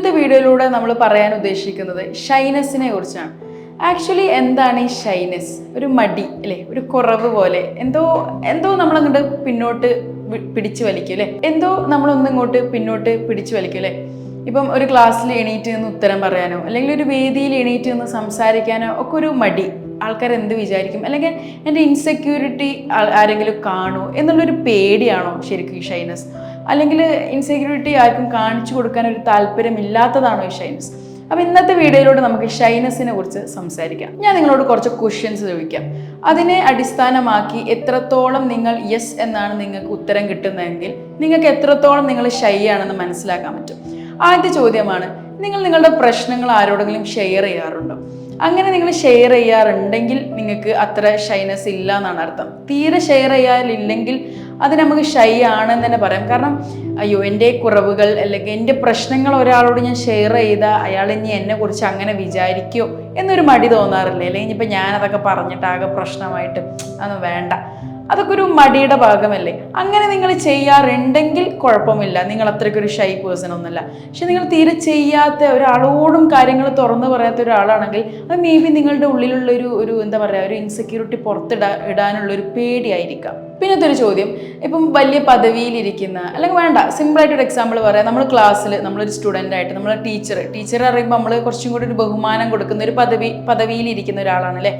ഇന്നത്തെ വീഡിയോയിലൂടെ നമ്മൾ പറയാൻ ഉദ്ദേശിക്കുന്നത് ഷൈനെസ്സിനെ കുറിച്ചാണ്. ആക്ച്വലി എന്താണ് ഈ ഷൈനെസ്? ഒരു മടി അല്ലേ, ഒരു കുറവ് പോലെ, എന്തോ നമ്മളങ്ങോട്ട് പിന്നോട്ട് പിടിച്ചു വലിക്കും അല്ലേ, എന്തോ നമ്മളൊന്നിങ്ങോട്ട് പിന്നോട്ട് പിടിച്ചു വലിക്കും അല്ലേ. ഇപ്പം ഒരു ക്ലാസ്സിൽ എണീറ്റ് നിന്ന് ഉത്തരം പറയാനോ അല്ലെങ്കിൽ ഒരു വേദിയിൽ എണീറ്റ് നിന്ന് സംസാരിക്കാനോ ഒക്കെ ഒരു മടി. ആൾക്കാർ എന്ത് വിചാരിക്കും, അല്ലെങ്കിൽ എൻ്റെ ഇൻസെക്യൂരിറ്റി ആരെങ്കിലും കാണുമോ എന്നുള്ളൊരു പേടിയാണോ ശരിക്കും ഈ ഷൈനസ്? അല്ലെങ്കിൽ ഇൻസെക്യൂരിറ്റി ആർക്കും കാണിച്ചു കൊടുക്കാൻ ഒരു താല്പര്യമില്ലാത്തതാണോ ഈ ഷൈനസ്? അപ്പം ഇന്നത്തെ വീഡിയോയിലൂടെ നമുക്ക് ഷൈനസിനെ കുറിച്ച് സംസാരിക്കാം. ഞാൻ നിങ്ങളോട് കുറച്ച് ക്വസ്റ്റ്യൻസ് ചോദിക്കാം. അതിനെ അടിസ്ഥാനമാക്കി എത്രത്തോളം നിങ്ങൾ യെസ് എന്നാണ് നിങ്ങൾക്ക് ഉത്തരം കിട്ടുന്നതെങ്കിൽ നിങ്ങൾക്ക് എത്രത്തോളം നിങ്ങൾ ഷൈ ആണെന്ന് മനസ്സിലാക്കാൻ പറ്റും. ആദ്യത്തെ ചോദ്യമാണ്, നിങ്ങൾ നിങ്ങളുടെ പ്രശ്നങ്ങൾ ആരോടെങ്കിലും ഷെയർ ചെയ്യാറുണ്ടോ? അങ്ങനെ നിങ്ങൾ ഷെയർ ചെയ്യാറുണ്ടെങ്കിൽ നിങ്ങൾക്ക് അത്ര ഷൈനസ് ഇല്ല എന്നാണ് അർത്ഥം. തീരെ ഷെയർ ചെയ്യാനില്ലെങ്കിൽ അത് നമുക്ക് ഷൈ ആണെന്ന് തന്നെ പറയാം. കാരണം അയ്യോ, എൻ്റെ കുറവുകൾ അല്ലെങ്കിൽ എൻ്റെ പ്രശ്നങ്ങൾ ഒരാളോട് ഞാൻ ഷെയർ ചെയ്താൽ അയാൾ ഇനി എന്നെക്കുറിച്ച് അങ്ങനെ വിചാരിക്കുമോ എന്നൊരു മടി തോന്നാറില്ലേ? അല്ലെങ്കിൽ ഇനിയിപ്പോൾ ഞാനതൊക്കെ പറഞ്ഞിട്ടാകെ പ്രശ്നമായിട്ട് അതൊന്നും വേണ്ട, അതൊക്കെ ഒരു മടിയുടെ ഭാഗമല്ലേ. അങ്ങനെ നിങ്ങൾ ചെയ്യാറുണ്ടെങ്കിൽ കുഴപ്പമില്ല, നിങ്ങൾ അത്രയ്ക്കൊരു ഷൈ പേഴ്സൺ ഒന്നുമല്ല. പക്ഷെ നിങ്ങൾ തീരെ ചെയ്യാത്ത, ഒരാളോടും കാര്യങ്ങൾ തുറന്നു പറയാത്ത ഒരാളാണെങ്കിൽ അത് മേ ബി നിങ്ങളുടെ ഉള്ളിലുള്ള ഒരു എന്താ പറയുക, ഒരു ഇൻസെക്യൂരിറ്റി ഇടാനുള്ളൊരു പേടിയായിരിക്കാം. പിന്നത്തെ ഒരു ചോദ്യം, ഇപ്പം വലിയ പദവിയിലിരിക്കുന്ന, അല്ലെങ്കിൽ വേണ്ട, സിമ്പിളായിട്ടൊരു എക്സാമ്പിൾ പറയാം. നമ്മൾ ക്ലാസ്സിൽ നമ്മളൊരു സ്റ്റുഡൻ്റ് ആയിട്ട് നമ്മൾ ടീച്ചർ അറിയുമ്പോൾ നമ്മൾ കുറച്ചും കൂടി ഒരു ബഹുമാനം കൊടുക്കുന്ന ഒരു പദവിയിലിരിക്കുന്ന ഒരാളാണ് അല്ലേ.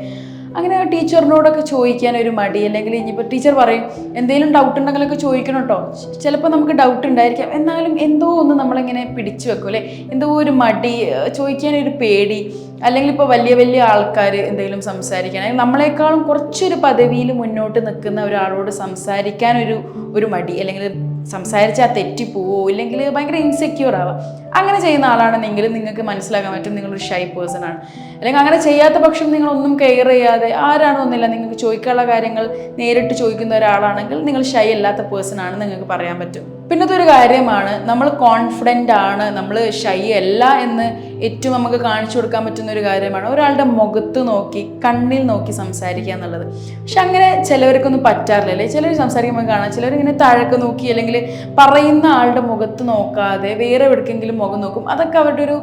അങ്ങനെ ടീച്ചറിനോടൊക്കെ ചോദിക്കാൻ ഒരു മടി, അല്ലെങ്കിൽ ഇനിയിപ്പോൾ ടീച്ചർ പറയും എന്തെങ്കിലും ഡൗട്ട് ഉണ്ടെങ്കിലൊക്കെ ചോദിക്കണം കേട്ടോ. ചിലപ്പോൾ നമുക്ക് ഡൗട്ട് ഉണ്ടായിരിക്കാം, എന്നാലും എന്തോ ഒന്ന് നമ്മളിങ്ങനെ പിടിച്ചു വെക്കും അല്ലേ, എന്തോ ഒരു മടി, ചോദിക്കാനൊരു പേടി. അല്ലെങ്കിൽ ഇപ്പോൾ വലിയ ആൾക്കാർ എന്തെങ്കിലും സംസാരിക്കുകയാണെങ്കിൽ നമ്മളെക്കാളും കുറച്ചൊരു പദവിയിൽ മുന്നോട്ട് നിൽക്കുന്ന ഒരാളോട് സംസാരിക്കാനൊരു മടി, അല്ലെങ്കിൽ സംസാരിച്ചാൽ തെറ്റിപ്പോവോ, ഇല്ലെങ്കിൽ ഭയങ്കര ഇൻസെക്യൂർ ആവാം. അങ്ങനെ ചെയ്യുന്ന ആളാണെന്നെങ്കിൽ നിങ്ങൾക്ക് മനസ്സിലാക്കാൻ പറ്റും നിങ്ങളൊരു ഷൈ പേഴ്സൺ ആണ്. അല്ലെങ്കിൽ അങ്ങനെ ചെയ്യാത്ത പക്ഷം നിങ്ങളൊന്നും കെയർ ചെയ്യാതെ ആരാണെന്നൊന്നുമില്ല, നിങ്ങൾക്ക് ചോദിക്കാനുള്ള കാര്യങ്ങൾ നേരിട്ട് ചോദിക്കുന്ന ഒരാളാണെങ്കിൽ നിങ്ങൾ ഷൈ അല്ലാത്ത പേഴ്സൺ ആണെന്ന് നിങ്ങൾക്ക് പറയാൻ പറ്റും. പിന്നത്തെ ഒരു കാര്യമാണ്, നമ്മൾ കോൺഫിഡൻ്റ് ആണ്, നമ്മൾ ഷൈ അല്ല എന്ന് ഏറ്റവും നമുക്ക് കാണിച്ചു കൊടുക്കാൻ പറ്റുന്ന ഒരു കാര്യമാണ് ഒരാളുടെ മുഖത്ത് നോക്കി, കണ്ണിൽ നോക്കി സംസാരിക്കുക എന്നുള്ളത്. പക്ഷെ അങ്ങനെ ചിലവർക്കൊന്നും പറ്റാറില്ല അല്ലേ. ചിലർ സംസാരിക്കുമ്പോൾ കാണാം, ചിലരിങ്ങനെ താഴേക്ക് നോക്കി അല്ലെങ്കിൽ പറയുന്ന ആളുടെ മുഖത്ത് നോക്കാതെ വേറെ എവിടേക്കെങ്കിലും മുഖം നോക്കും. അതൊക്കെ അവരുടെ ഒരു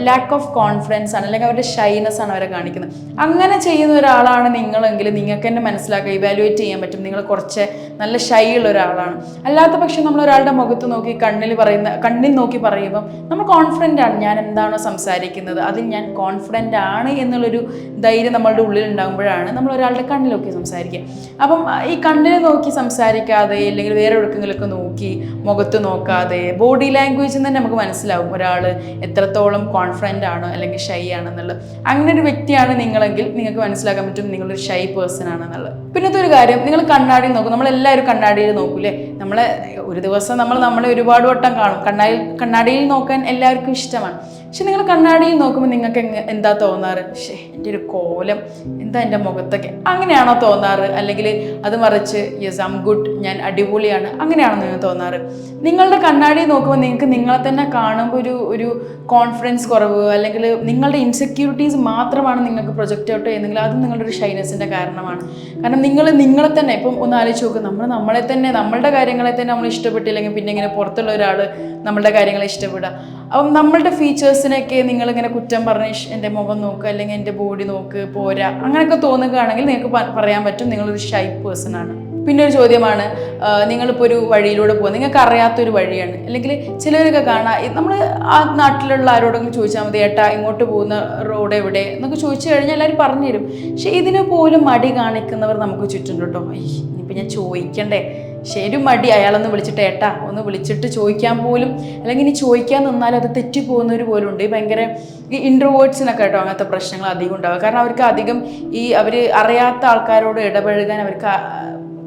ലാക്ക് ഓഫ് കോൺഫിഡൻസ് ആണ്, അല്ലെങ്കിൽ അവരുടെ ഷൈനസ് ആണ് അവരെ കാണിക്കുന്നത്. അങ്ങനെ ചെയ്യുന്ന ഒരാളാണ് നിങ്ങളെങ്കിൽ നിങ്ങൾക്ക് തന്നെ മനസ്സിലാക്കുക, ഇവാലുവേറ്റ് ചെയ്യാൻ പറ്റും നിങ്ങൾ കുറച്ച് നല്ല ഷൈ ഉള്ള ഒരാളാണ്. അല്ലാത്ത പക്ഷം നമ്മൾ ഒരാളുടെ മുഖത്ത് നോക്കി കണ്ണിൽ നോക്കി പറയുമ്പം നമ്മൾ കോൺഫിഡൻ്റ് ആണ്, ഞാൻ എന്താണോ സംസാരിക്കുന്നത് അതിൽ ഞാൻ കോൺഫിഡൻ്റ് ആണ് എന്നുള്ളൊരു ധൈര്യം നമ്മളുടെ ഉള്ളിൽ ഉണ്ടാകുമ്പോഴാണ് നമ്മൾ ഒരാളുടെ കണ്ണിൽ നോക്കി സംസാരിക്കുക. അപ്പം ഈ കണ്ണിൽ നോക്കി സംസാരിക്കാതെ അല്ലെങ്കിൽ വേറെ എവിടേക്കെങ്കിലൊക്കെ നോക്കി മുഖത്ത് നോക്കാതെ ബോഡി ലാംഗ്വേജിൽ തന്നെ നമുക്ക് മനസ്സിലാവും ഒരാൾ എത്രത്തോളം കോൺഫിഡൻ്റ് ആണ് അല്ലെങ്കിൽ ഷൈ ആണെന്നുള്ളത്. അങ്ങനെ ഒരു വ്യക്തിയാണ് നിങ്ങളെങ്കിൽ നിങ്ങൾക്ക് മനസ്സിലാക്കാൻ പറ്റും നിങ്ങളൊരു ഷൈ പേഴ്സൺ ആണെന്നുള്ളത്. പിന്നത്തെ ഒരു കാര്യം, നിങ്ങൾ കണ്ണാടിയിൽ നോക്കും. നമ്മളെല്ലാവരും കണ്ണാടിയിൽ നോക്കൂലേ. ഒരു ദിവസം നമ്മളെ ഒരുപാട് വട്ടം കാണും. കണ്ണാടിയിൽ നോക്കാൻ എല്ലാവർക്കും ഇഷ്ടമാണ്. പക്ഷെ നിങ്ങൾ കണ്ണാടിയിൽ നോക്കുമ്പോൾ നിങ്ങൾക്ക് എന്താ തോന്നാറ്? എൻ്റെ ഒരു കോലം എന്താ എൻ്റെ മുഖത്തൊക്കെ, അങ്ങനെയാണോ തോന്നാറ്? അല്ലെങ്കിൽ അത് മറിച്ച് യെസ് ഐ ആം ഗുഡ്, ഞാൻ അടിപൊളിയാണ്, അങ്ങനെയാണോ നിങ്ങൾ തോന്നാറ്? നിങ്ങളുടെ കണ്ണാടിയിൽ നോക്കുമ്പോൾ നിങ്ങൾക്ക് നിങ്ങളെ തന്നെ കാണുമ്പോൾ ഒരു കോൺഫിഡൻസ് കുറവ്, അല്ലെങ്കിൽ നിങ്ങളുടെ ഇൻസെക്യൂരിറ്റീസ് മാത്രമാണ് നിങ്ങൾക്ക് പ്രൊജക്റ്റ് ഔട്ട് ചെയ്യുന്നെങ്കിൽ അത് നിങ്ങളുടെ ഒരു ഷൈനസിൻ്റെ കാരണമാണ്. കാരണം നിങ്ങളെ തന്നെ ഇപ്പം ഒന്ന് ആലോചിച്ച് നോക്കുക, നമ്മളെ തന്നെ, നമ്മളുടെ കാര്യങ്ങളെ തന്നെ നമ്മൾ ഇഷ്ടപ്പെട്ടില്ലെങ്കിൽ പിന്നെ ഇങ്ങനെ പുറത്തുള്ള ഒരാൾ നമ്മളുടെ കാര്യങ്ങളെ ഇഷ്ടപ്പെടുക. അപ്പം നമ്മളുടെ ഫീച്ചേഴ്സിനൊക്കെ നിങ്ങളിങ്ങനെ കുറ്റം പറഞ്ഞ് എൻ്റെ മുഖം നോക്കുക അല്ലെങ്കിൽ എൻ്റെ ബോഡി നോക്ക് പോരാ അങ്ങനെയൊക്കെ തോന്നുകയാണെങ്കിൽ നിങ്ങൾക്ക് പറയാൻ പറ്റും നിങ്ങളൊരു ഷൈ പേഴ്സൺ ആണ്. പിന്നെ ഒരു ചോദ്യമാണ്, നിങ്ങളിപ്പോൾ ഒരു വഴിയിലൂടെ പോകുക, നിങ്ങൾക്ക് അറിയാത്തൊരു വഴിയാണ്, അല്ലെങ്കിൽ ചിലരൊക്കെ കാണാം, നമ്മൾ ആ നാട്ടിലുള്ള ആരോടെങ്കിലും ചോദിച്ചാൽ മതി, ഏട്ടാ ഇങ്ങോട്ട് പോകുന്ന റോഡ് എവിടെ എന്നൊക്കെ ചോദിച്ചു കഴിഞ്ഞാൽ എല്ലാവരും പറഞ്ഞു തരും. പക്ഷെ ഇതിന് പോലും മടി കാണിക്കുന്നവർ നമുക്ക് ചുറ്റും കേട്ടോ. ഇനിയിപ്പോൾ ഞാൻ ചോദിക്കണ്ടേ, ശരി മടി, അയാളൊന്ന് വിളിച്ചിട്ട് ഏട്ടാ ഒന്ന് വിളിച്ചിട്ട് ചോദിക്കാൻ പോലും, അല്ലെങ്കിൽ ഇനി ചോദിക്കാൻ നിന്നാൽ അത് തെറ്റിപ്പോകുന്നവർ പോലും ഉണ്ട്. ഭയങ്കര ഈ ഇൻട്രോവേർട്സിനൊക്കെ കേട്ടോ അങ്ങനത്തെ പ്രശ്നങ്ങൾ അധികം ഉണ്ടാകും. കാരണം അവർക്ക് അധികം അവർ അറിയാത്ത ആൾക്കാരോട് ഇടപഴകാൻ അവർക്ക്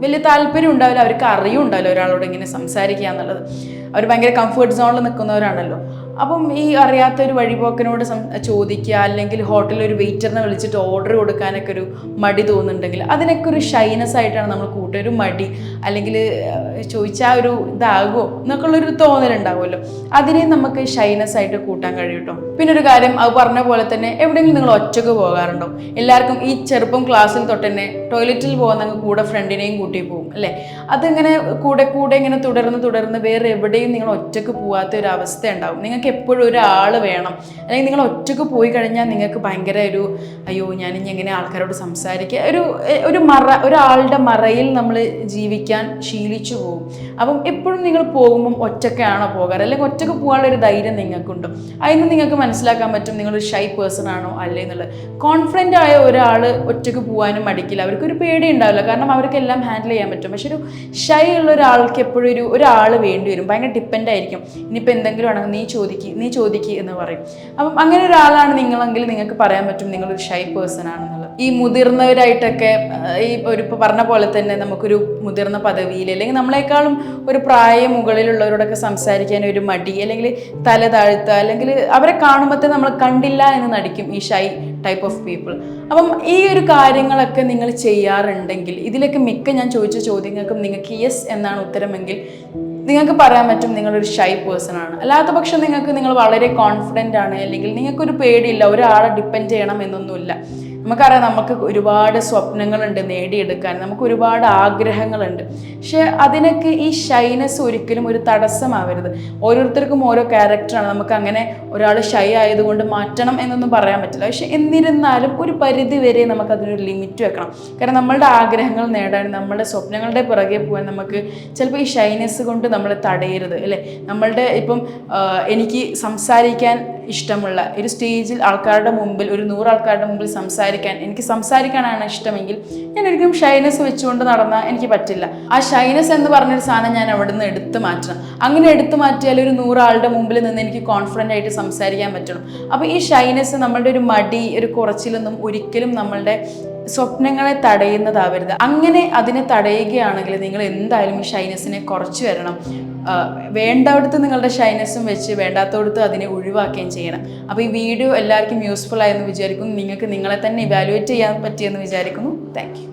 വലിയ താല്പര്യം ഉണ്ടാവില്ല, അവർക്ക് അറിയുണ്ടാവില്ല ഒരാളോട് ഇങ്ങനെ സംസാരിക്കുക എന്നുള്ളത്. അവർ ഭയങ്കര കംഫർട്ട് സോണിൽ നിൽക്കുന്നവരാണല്ലോ. അപ്പം ഈ അറിയാത്തൊരു വഴിപോക്കനോട് ചോദിക്കുക, അല്ലെങ്കിൽ ഹോട്ടലിൽ ഒരു വെയിറ്ററിനെ വിളിച്ചിട്ട് ഓർഡർ കൊടുക്കാനൊക്കെ ഒരു മടി തോന്നുന്നുണ്ടെങ്കിൽ അതിനൊക്കെ ഒരു ഷൈനസ് ആയിട്ടാണ് നമ്മൾ കൂട്ടുക. ഒരു മടി, അല്ലെങ്കിൽ ചോദിച്ചാൽ ഒരു ഇതാകുമോ എന്നൊക്കെയുള്ളൊരു തോന്നലുണ്ടാവുമല്ലോ, അതിനെ നമുക്ക് ഷൈനസ് ആയിട്ട് കൂട്ടാൻ കഴിയും കേട്ടോ. പിന്നെ ഒരു കാര്യം, അത് പറഞ്ഞ പോലെ തന്നെ എവിടെയെങ്കിലും നിങ്ങൾ ഒറ്റക്ക് പോകാറുണ്ടോ? എല്ലാവർക്കും ഈ ചെറുപ്പം ക്ലാസ്സിൽ തൊട്ട് തന്നെ ടോയ്ലറ്റിൽ പോകുന്ന കൂടെ ഫ്രണ്ടിനെയും കൂട്ടി പോകും അല്ലേ? അതിങ്ങനെ കൂടെ ഇങ്ങനെ തുടർന്ന് വേറെ എവിടെയും നിങ്ങൾ ഒറ്റക്ക് പോകാത്ത ഒരു അവസ്ഥ ഉണ്ടാവും. നിങ്ങൾക്ക് എപ്പോഴും ഒരാൾ വേണം. അല്ലെങ്കിൽ നിങ്ങൾ ഒറ്റക്ക് പോയി കഴിഞ്ഞാൽ നിങ്ങൾക്ക് ഭയങ്കര ഒരു അയ്യോ ഞാനിനി എങ്ങനെ ആൾക്കാരോട് സംസാരിക്കുക, ഒരാളുടെ മറയിൽ നമ്മൾ ജീവിക്കാൻ ശീലിച്ചു പോകും. അപ്പം എപ്പോഴും നിങ്ങൾ പോകുമ്പം ഒറ്റയ്ക്കാണോ പോകാറ്, അല്ലെങ്കിൽ ഒറ്റയ്ക്ക് പോകാനുള്ള ഒരു ധൈര്യം നിങ്ങൾക്കുണ്ടോ? അതിന് നിങ്ങൾക്ക് മനസ്സിലാക്കാൻ പറ്റും നിങ്ങളൊരു ഷൈ പേഴ്സൺ ആണോ അല്ലേ എന്നുള്ളത്. കോൺഫിഡൻ്റ് ആയ ഒരാൾ ഒറ്റയ്ക്ക് പോകാനും മടിക്കില്ല, അവർക്കൊരു പേടി ഉണ്ടാവില്ല, കാരണം അവർക്കെല്ലാം ഹാൻഡിൽ ചെയ്യാൻ പറ്റും. പക്ഷെ ഒരു ഷൈ ഉള്ള ഒരാൾക്ക് എപ്പോഴും ഒരാൾ വേണ്ടി വരും, ഭയങ്കര ഡിപ്പെൻഡ് ആയിരിക്കും. ഇനിയിപ്പോൾ എന്തെങ്കിലും ആണെങ്കിൽ നീ ചോദിക്ക് എന്ന് പറയും. അപ്പം അങ്ങനെ ഒരാളാണ് നിങ്ങളെങ്കിൽ നിങ്ങൾക്ക് പറയാൻ പറ്റും നിങ്ങളൊരു ഷൈ പേഴ്സൺ ആണെന്നുള്ളത്. ഈ മുതിർന്നവരായിട്ടൊക്കെ ഇപ്പോൾ പറഞ്ഞ പോലെ തന്നെ നമുക്കൊരു മുതിർന്ന പദവിയിൽ അല്ലെങ്കിൽ നമ്മളെക്കാളും ഒരു പ്രായം മുകളിലുള്ളവരോടൊക്കെ സംസാരിക്കാൻ ഒരു മടി, അല്ലെങ്കിൽ തല താഴ്ത്തുക, അല്ലെങ്കിൽ അവരെ കാണുമ്പോഴത്തേ നമ്മൾ കണ്ടില്ല എന്ന് നടിക്കും ഈ ഷൈ ടൈപ്പ് ഓഫ് പീപ്പിൾ. അപ്പം ഈ ഒരു കാര്യങ്ങളൊക്കെ നിങ്ങൾ ചെയ്യാറുണ്ടെങ്കിൽ, ഇതിലൊക്കെ മിക്ക ഞാൻ ചോദിച്ച ചോദ്യങ്ങൾക്കും നിങ്ങൾക്ക് യെസ് എന്നാണ് ഉത്തരമെങ്കിൽ നിങ്ങൾക്ക് പറയാൻ പറ്റും നിങ്ങളൊരു ഷൈ പേഴ്സൺ ആണ്. അല്ലാത്ത പക്ഷം നിങ്ങൾ വളരെ കോൺഫിഡൻ്റ് ആണ്, അല്ലെങ്കിൽ നിങ്ങൾക്കൊരു പേടിയില്ല, ഒരാളെ ഡിപ്പെൻഡ് ചെയ്യണം എന്നൊന്നുമില്ല. നമുക്കറിയാം നമുക്ക് ഒരുപാട് സ്വപ്നങ്ങളുണ്ട് നേടിയെടുക്കാൻ, നമുക്ക് ഒരുപാട് ആഗ്രഹങ്ങളുണ്ട്. പക്ഷെ അതിനൊക്കെ ഈ ഷൈനസ് ഒരിക്കലും ഒരു തടസ്സമാവരുത്. ഓരോരുത്തർക്കും ഓരോ ക്യാരക്ടറാണ്. നമുക്ക് അങ്ങനെ ഒരാൾ ഷൈ ആയതുകൊണ്ട് മാറ്റണം എന്നൊന്നും പറയാൻ പറ്റില്ല. പക്ഷെ എന്നിരുന്നാലും ഒരു പരിധി വരെ നമുക്കതിനൊരു ലിമിറ്റ് വെക്കണം. കാരണം നമ്മളുടെ ആഗ്രഹങ്ങൾ നേടാൻ, നമ്മളുടെ സ്വപ്നങ്ങളുടെ പുറകെ പോകാൻ നമുക്ക് ചിലപ്പോൾ ഈ ഷൈനസ് കൊണ്ട് നമ്മൾ തടയരുത് അല്ലേ? നമ്മളുടെ ഇപ്പം എനിക്ക് സംസാരിക്കാൻ ഇഷ്ടമുള്ള ഒരു സ്റ്റേജിൽ ആൾക്കാരുടെ മുമ്പിൽ, ഒരു 100 ആൾക്കാരുടെ മുമ്പിൽ എനിക്ക് സംസാരിക്കാനാണ് ഇഷ്ടമെങ്കിൽ ഞാൻ ഒരിക്കലും ഷൈനസ് വെച്ചുകൊണ്ട് നടന്നാൽ എനിക്ക് പറ്റില്ല. ആ ഷൈനസ് എന്ന് പറഞ്ഞൊരു സാധനം ഞാൻ അവിടെ നിന്ന് എടുത്തു മാറ്റണം. അങ്ങനെ എടുത്തു മാറ്റിയാൽ ഒരു 100 ആളുടെ മുമ്പിൽ നിന്ന് എനിക്ക് കോൺഫിഡൻ്റ് ആയിട്ട് സംസാരിക്കാൻ പറ്റണം. അപ്പോൾ ഈ ഷൈനസ്, നമ്മളുടെ ഒരു മടി, ഒരു കുറച്ചിലൊന്നും ഒരിക്കലും നമ്മളുടെ സ്വപ്നങ്ങളെ തടയുന്നതാവരുത്. അങ്ങനെ അതിനെ തടയുകയാണെങ്കിൽ നിങ്ങൾ എന്തായാലും ഈ ഷൈനസിനെ കുറച്ച് വരണം. വേണ്ടവിടത്ത് നിങ്ങളുടെ ഷൈനസും വെച്ച് വേണ്ടാത്തവിടത്ത് അതിനെ ഒഴിവാക്കുകയും ചെയ്യണം. അപ്പോൾ ഈ വീഡിയോ എല്ലാവർക്കും യൂസ്ഫുൾ ആയെന്ന് വിചാരിക്കുന്നു. നിങ്ങൾക്ക് നിങ്ങളെ തന്നെ ഇവാലുവേറ്റ് ചെയ്യാൻ പറ്റിയെന്ന് വിചാരിക്കുന്നു. Thank you.